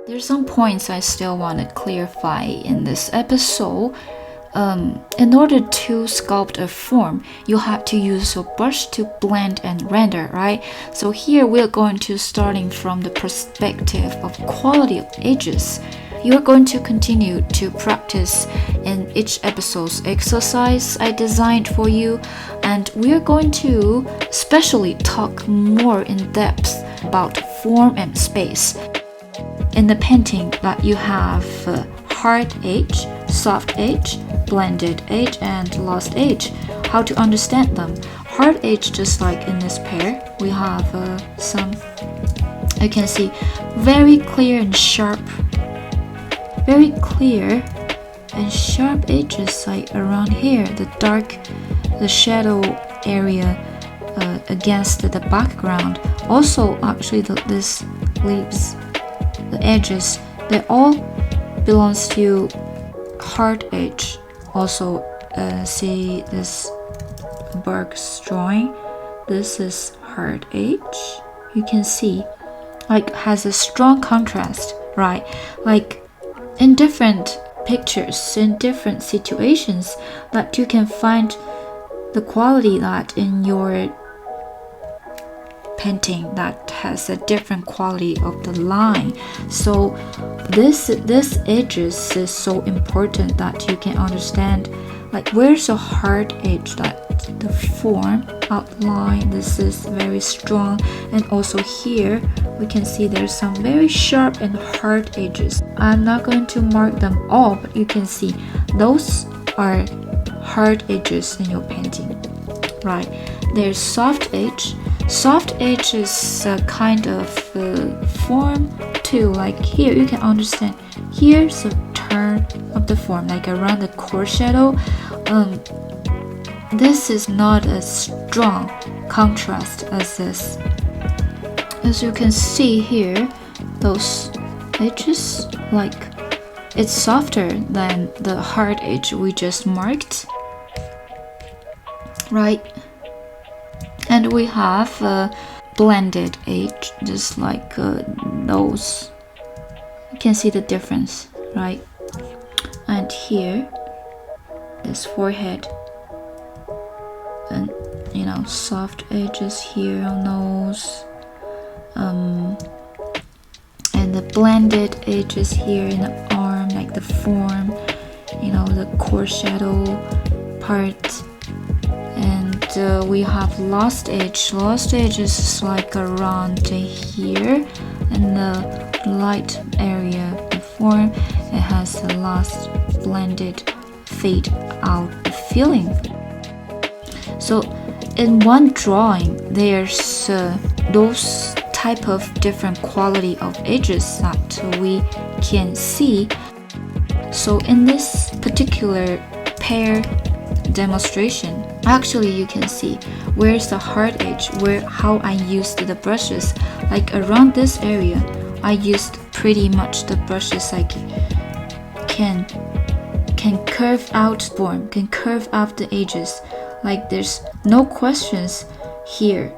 There's some points I still want to clarify in this episode. In order to sculpt a form, you have to use your brush to blend and render, right? So here we're going to starting from the perspective of quality of edges. You're going to continue to practice in each episode's exercise I designed for you, and we're going to especially talk more in depth about form and space. In the painting that you have hard edge, soft edge, blended edge, and lost edge. How to understand them? Hard edge, just like in this pair, we have some, you can see, very clear and sharp edges, like around here, the shadow area against the background. Also, actually, this leaves, the edges, they all belongs to hard edge. Also, see this Berg's drawing. This is hard edge. You can see, like, has a strong contrast, right? Like in different pictures, in different situations, that you can find the quality that in your painting that has a different quality of the line. So this edges is so important that you can understand, like, where's the hard edge, that the form outline, this is very strong. And also here we can see there's some very sharp and hard edges. I'm not going to mark them all, but you can see those are hard edges in your painting, right? There's soft edge. Soft edge is a kind of form too. Like here you can understand, here's a turn of the form, like around the core shadow. This is not as strong contrast as this. As you can see here, those edges, like, it's softer than the hard edge we just marked, right? And we have a blended edge, just like those. You can see the difference, right? And here, this forehead, and soft edges here on those, and the blended edges here in the arm, like the form, the core shadow part. And we have lost edge. Lost edge is like around here, and the light area, the form, it has the last blended fade out feeling. So in one drawing, there's those type of different quality of edges that we can see. So in this particular pair demonstration, actually you can see where's the hard edge, how I used the brushes. Like around this area, I used pretty much the brushes like can curve out form, can curve out the edges. Like there's no questions here.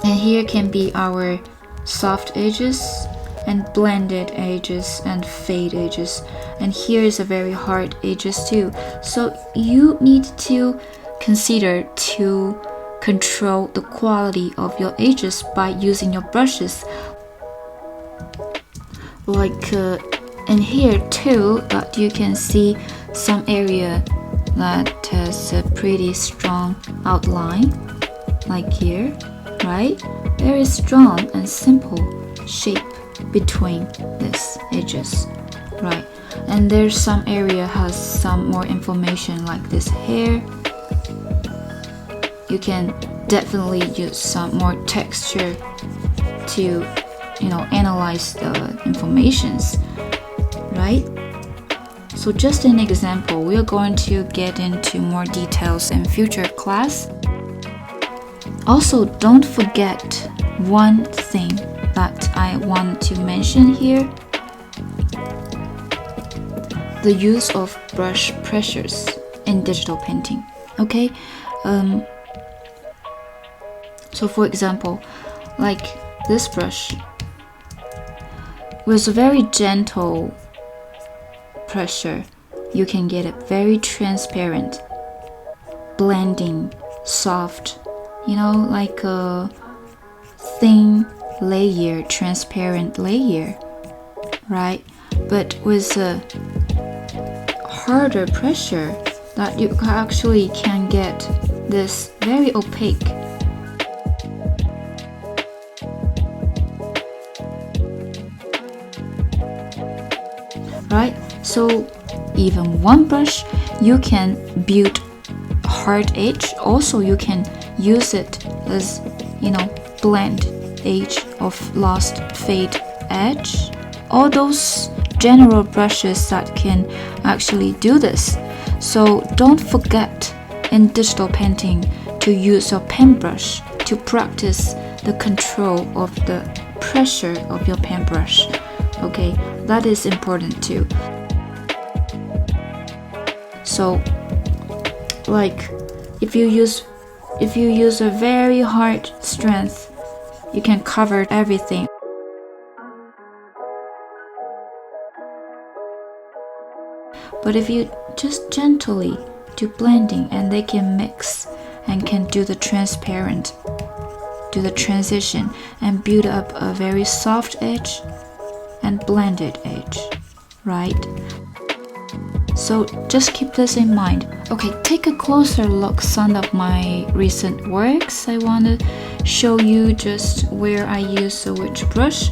And here can be our soft edges and blended edges and fade edges. And here is a very hard edges too. So you need to consider to control the quality of your edges by using your brushes. Like in here too, that you can see some area that has a pretty strong outline, like here, right? Very strong and simple shape between these edges, right? And there's some area has some more information, like this hair. You can definitely use some more texture to analyze the informations, right? So just an example, we are going to get into more details in future class. Also, don't forget one thing that I want to mention here: the use of brush pressures in digital painting. Okay, so for example, like this brush, with very gentle pressure, you can get it very transparent, blending, soft, like a thin layer, transparent layer, right? But with a harder pressure, that you actually can get this very opaque. Right? So even one brush, you can build hard edge. Also, you can use it as, blend edge of lost fade edge. All those general brushes that can actually do this. So don't forget in digital painting to use your paintbrush to practice the control of the pressure of your paintbrush. Okay, that is important too. So, like, if you use a very hard strength, you can cover everything. But if you just gently do blending, and they can mix and can do the transparent, do the transition, and build up a very soft edge and blended edge, right? So just keep this in mind. Okay, take a closer look some of my recent works. I want to show you just where I use which brush.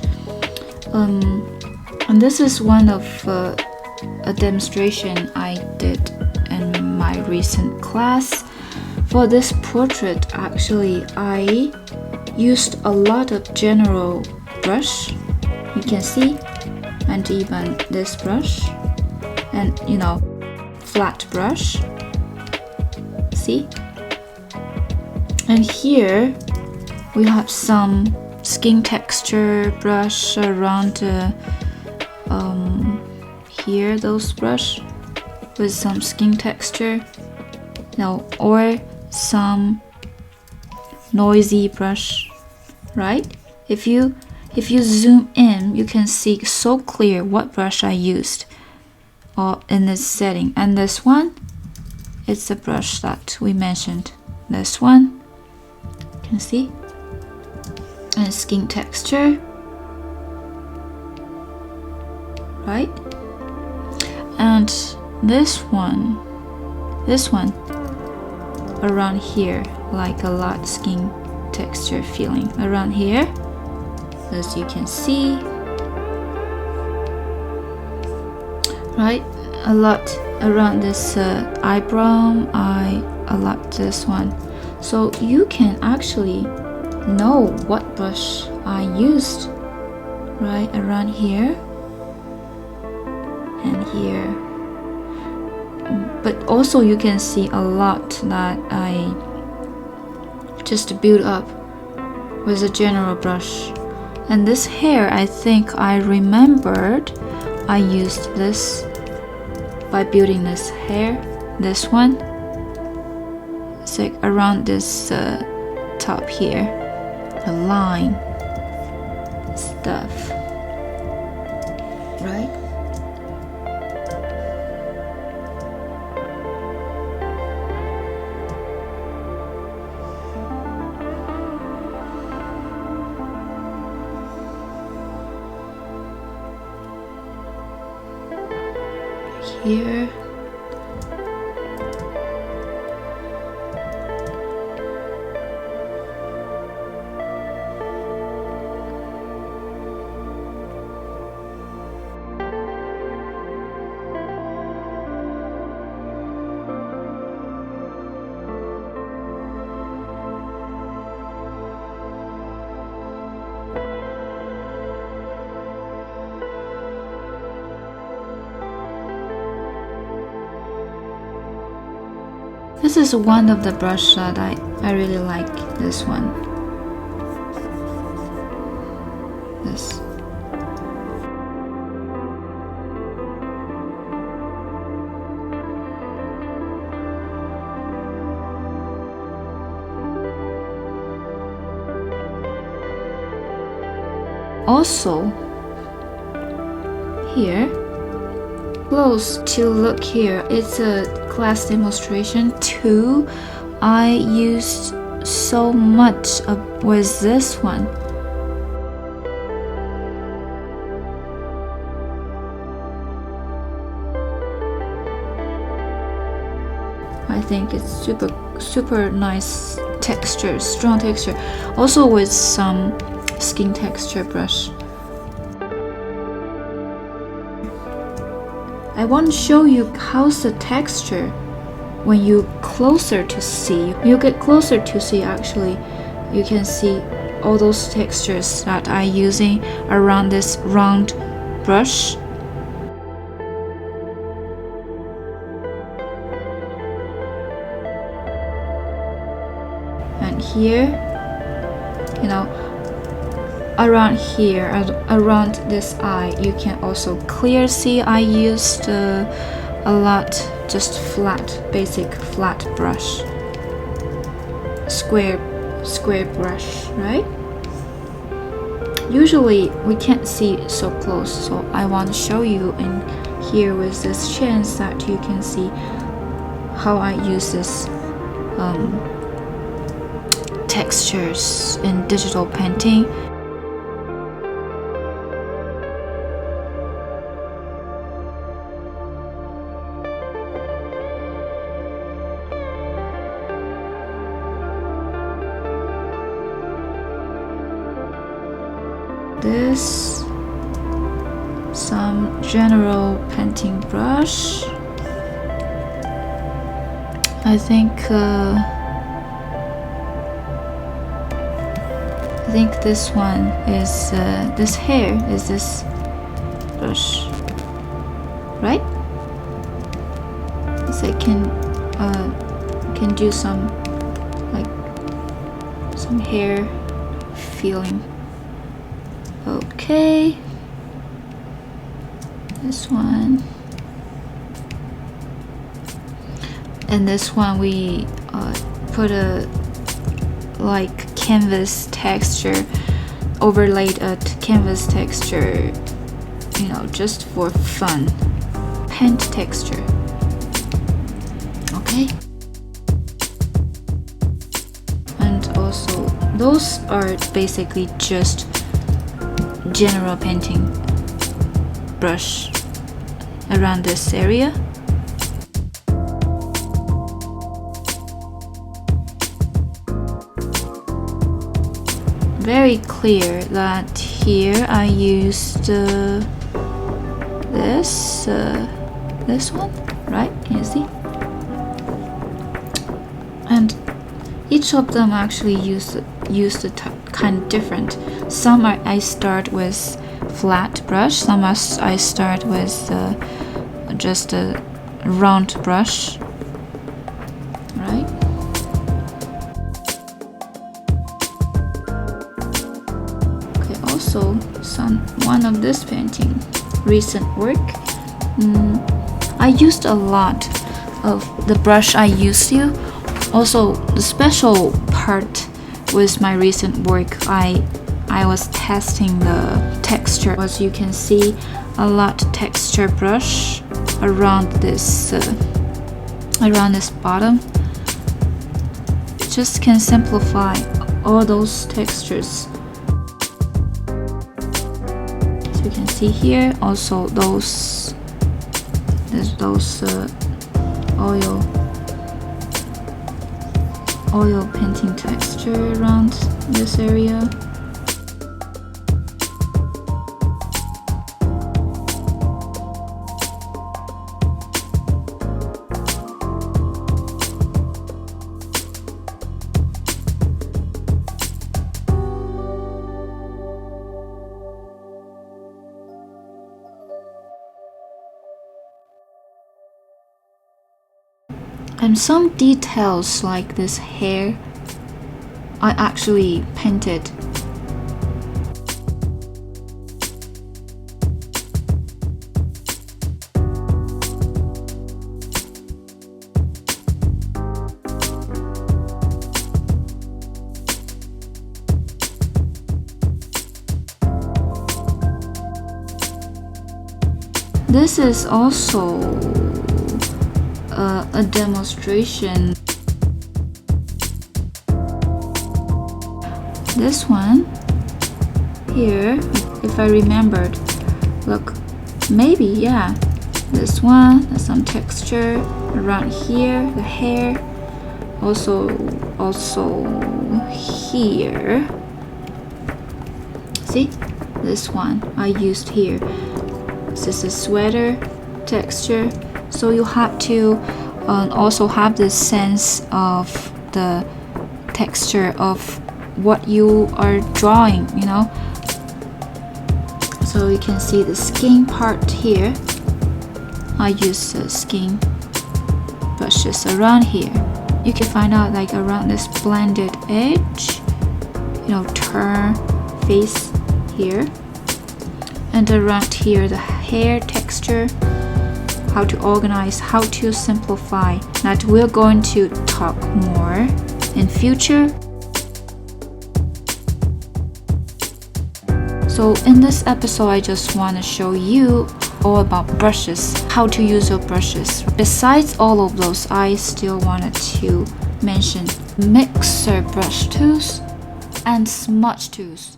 And this is one of a demonstration I did in my recent class. For this portrait, actually, I used a lot of general brush, you can see, and even this brush, and flat brush, see? And here we have some skin texture brush around here, those brush with some skin texture, or some noisy brush, right? If you zoom in, you can see so clear what brush I used in this setting. And this one, it's the brush that we mentioned. This one, you can see, and skin texture, right? And this one around here, like a lot skin texture feeling around here, as you can see, right? A lot around this eyebrow, a lot this one. So you can actually know what brush I used, right? Around here and here. But also you can see a lot that I just build up with a general brush. And this hair, I think I remembered I used this by building this hair, this one. It's like around this top here, the line stuff, right? Here. This is one of the brush that I really like, this one. This. Also, here, close to look here. It's a class demonstration 2. I used so much with this one. I think it's super nice texture, strong texture. Also with some skin texture brush. I want to show you how's the texture when you closer to see. You get closer to see, actually you can see all those textures that I'm using around this round brush. And here, you know, around here, around this eye, you can also clear see I used a lot just flat, basic flat brush, square brush, right? Usually we can't see so close, so I want to show you in here with this chance that you can see how I use this textures in digital painting. This, some general painting brush. I think this one is this hair is this brush, right? So I can do some like some hair feeling. Okay, this one, and this one we put a like canvas texture, overlaid a canvas texture, you know, just for fun, paint texture. Okay, and also those are basically just general painting brush around this area. Very clear that here I used this one, right? Can you see? And each of them actually used kind of different. Some I start with flat brush, some I start with just a round brush, right? Okay, also one of this painting, recent work. I used a lot of the brush I used to. Also, the special part with my recent work, I was testing the texture. As you can see, a lot texture brush around this bottom. It just can simplify all those textures. As you can see here, also those oil painting texture around this area. And some details like this hair, I actually painted. This is also a demonstration. This one here, if I remembered, look, maybe, yeah, this one, there's some texture around here, the hair, also here. See, this one I used here. This is a sweater texture, so you have to also have this sense of the texture of what you are drawing, you know. So you can see the skin part here. I use the skin brushes around here. You can find out like around this blended edge, you know, turn face here, and around here the hair texture, how to organize, how to simplify. That we're going to talk more in future. So in this episode, I just want to show you all about brushes, how to use your brushes. Besides all of those, I still wanted to mention mixer brush tools and smudge tools.